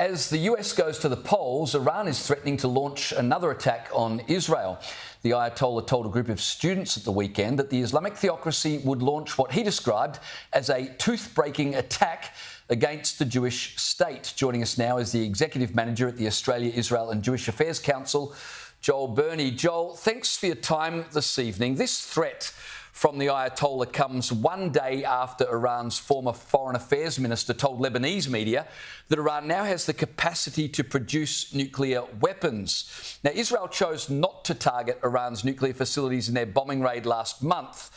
As the US goes to the polls, Iran is threatening to launch another attack on Israel. The Ayatollah told a group of students at the weekend that the Islamic theocracy would launch what he described as a tooth-breaking attack against the Jewish state. Joining us now is the executive manager at the Australia, Israel and Jewish Affairs Council, Joel Burney. Joel, thanks for your time this evening. This threat from the Ayatollah comes one day after Iran's former foreign affairs minister told Lebanese media that Iran now has the capacity to produce nuclear weapons. Now, Israel chose not to target Iran's nuclear facilities in their bombing raid last month.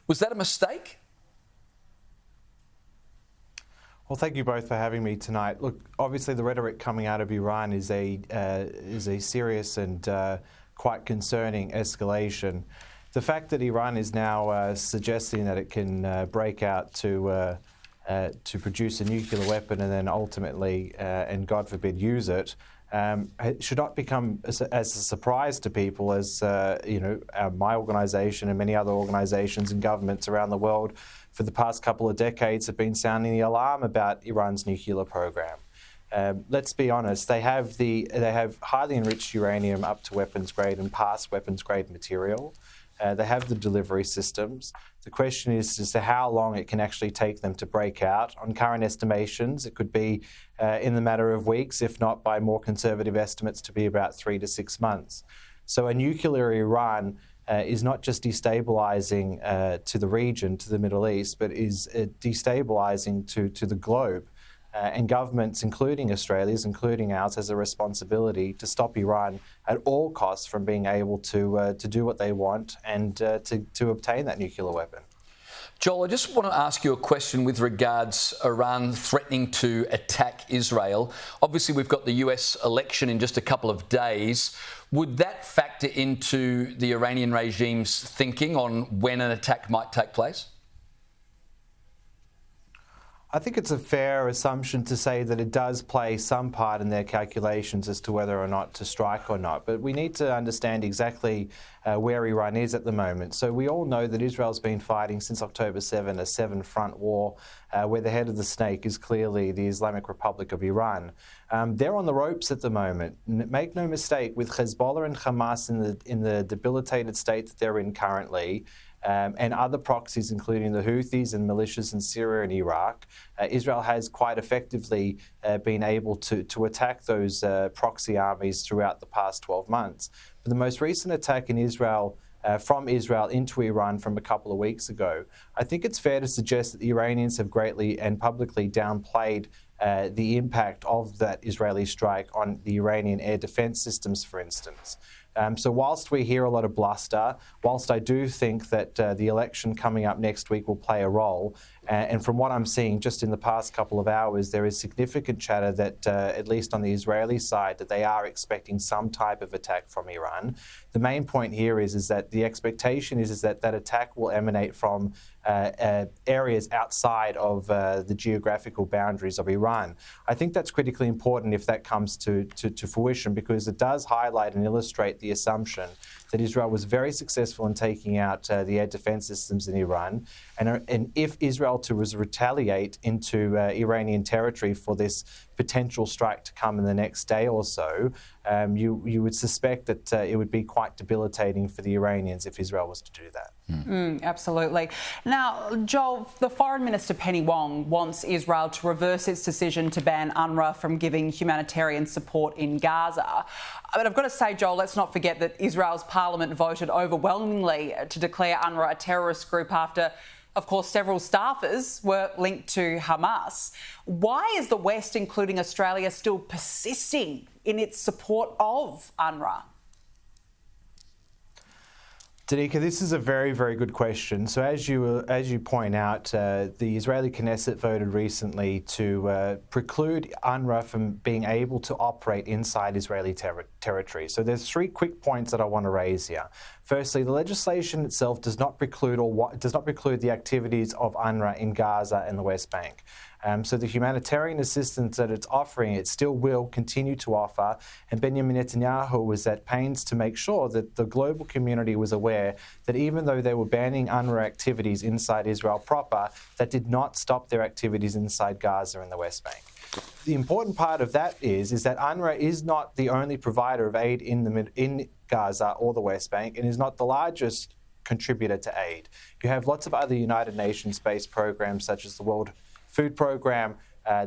Was that a mistake? Well, thank you both for having me tonight. Look, obviously the rhetoric coming out of Iran is a serious and quite concerning escalation. The fact that Iran is now suggesting that it can break out to produce a nuclear weapon and then ultimately, and God forbid, use it, it should not become as a surprise to people as my organisation and many other organisations and governments around the world for the past couple of decades have been sounding the alarm about Iran's nuclear program. Let's be honest, they have highly enriched uranium up to weapons grade and past weapons grade material. They have the delivery systems. The question is as to how long it can actually take them to break out. On current estimations, it could be in the matter of weeks, if not by more conservative estimates to be about 3 to 6 months. So a nuclear Iran is not just destabilising to the region, to the Middle East, but is destabilising to the globe. And governments, including Australia's, including ours, has a responsibility to stop Iran at all costs from being able to do what they want and to obtain that nuclear weapon. Joel, I just want to ask you a question with regards Iran threatening to attack Israel. Obviously, we've got the US election in just a couple of days. Would that factor into the Iranian regime's thinking on when an attack might take place? I think it's a fair assumption to say that it does play some part in their calculations as to whether or not to strike or not. But we need to understand exactly where Iran is at the moment. So we all know that Israel's been fighting since October 7, a seven-front war, where the head of the snake is clearly the Islamic Republic of Iran. They're on the ropes at the moment. Make no mistake, with Hezbollah and Hamas in the debilitated state that they're in currently, and other proxies, including the Houthis and militias in Syria and Iraq, Israel has quite effectively been able to attack those proxy armies throughout the past 12 months. But the most recent attack in Israel, from Israel into Iran from a couple of weeks ago, I think it's fair to suggest that the Iranians have greatly and publicly downplayed the impact of that Israeli strike on the Iranian air defense systems, for instance. So whilst we hear a lot of bluster, whilst I do think that the election coming up next week will play a role, and from what I'm seeing just in the past couple of hours, there is significant chatter that, at least on the Israeli side, that they are expecting some type of attack from Iran. The main point here is that the expectation is that that attack will emanate from areas outside of the geographical boundaries of Iran. I think that's critically important if that comes to fruition, because it does highlight and illustrate the assumption that Israel was very successful in taking out the air defense systems in Iran. And if Israel was to retaliate into Iranian territory for this potential strike to come in the next day or so, you would suspect that it would be quite debilitating for the Iranians if Israel was to do that. Absolutely. Now, Joel, the Foreign Minister Penny Wong wants Israel to reverse its decision to ban UNRWA from giving humanitarian support in Gaza. But I've got to say, Joel, let's not forget that Israel's parliament voted overwhelmingly to declare UNRWA a terrorist group after, of course, several staffers were linked to Hamas. Why is the West, including Australia, still persisting in its support of UNRWA? Danica, this is a very, very good question. So as you point out, the Israeli Knesset voted recently to preclude UNRWA from being able to operate inside Israeli territory. So there's 3 quick points that I want to raise here. Firstly, the legislation itself does not preclude the activities of UNRWA in Gaza and the West Bank. So the humanitarian assistance that it's offering, it still will continue to offer. And Benjamin Netanyahu was at pains to make sure that the global community was aware that even though they were banning UNRWA activities inside Israel proper, that did not stop their activities inside Gaza and the West Bank. The important part of that is that UNRWA is not the only provider of aid in Gaza or the West Bank, and is not the largest contributor to aid. You have lots of other United Nations-based programs such as the World Food Programme,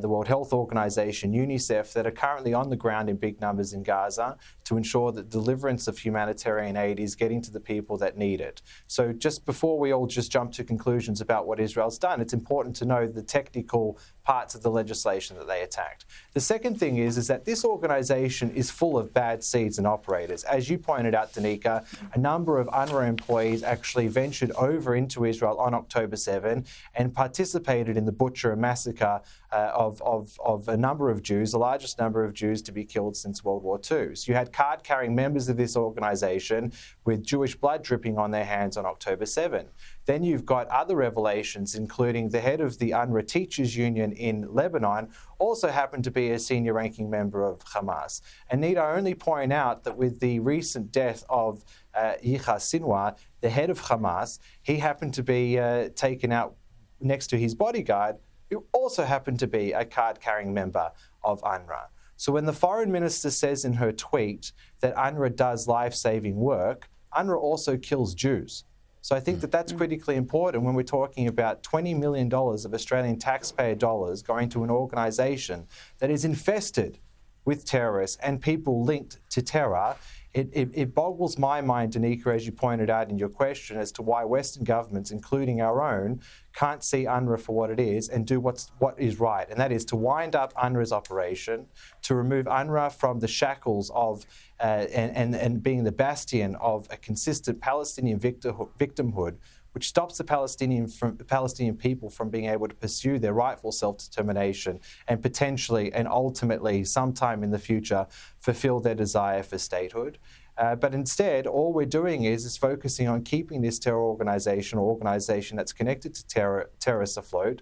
the World Health Organization, UNICEF, that are currently on the ground in big numbers in Gaza to ensure that deliverance of humanitarian aid is getting to the people that need it. So just before we all just jump to conclusions about what Israel's done, it's important to know the technical parts of the legislation that they attacked. The second thing is that this organization is full of bad seeds and operators. As you pointed out, Danica, a number of UNRWA employees actually ventured over into Israel on October 7 and participated in the butcher and massacre of a number of Jews, the largest number of Jews to be killed since World War II. So you had card-carrying members of this organization with Jewish blood dripping on their hands on October 7. Then you've got other revelations, including the head of the UNRWA Teachers Union in Lebanon also happened to be a senior ranking member of Hamas. And need I only point out that with the recent death of Yahya Sinwar, the head of Hamas, he happened to be taken out next to his bodyguard, who also happened to be a card-carrying member of UNRWA. So when the foreign minister says in her tweet that UNRWA does life-saving work, UNRWA also kills Jews. So I think that that's critically important when we're talking about $20 million of Australian taxpayer dollars going to an organisation that is infested with terrorists and people linked to terror. It boggles my mind, Danica, as you pointed out in your question, as to why Western governments, including our own, can't see UNRWA for what it is and do what is right, and that is to wind up UNRWA's operation, to remove UNRWA from the shackles of and being the bastion of a consistent Palestinian victimhood, which stops the Palestinian people from being able to pursue their rightful self-determination and potentially and ultimately sometime in the future fulfill their desire for statehood. But instead, all we're doing is focusing on keeping this terror organization or organization that's connected to terrorists afloat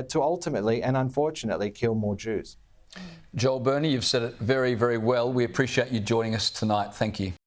to ultimately and unfortunately kill more Jews. Joel Burney, you've said it very, very well. We appreciate you joining us tonight. Thank you.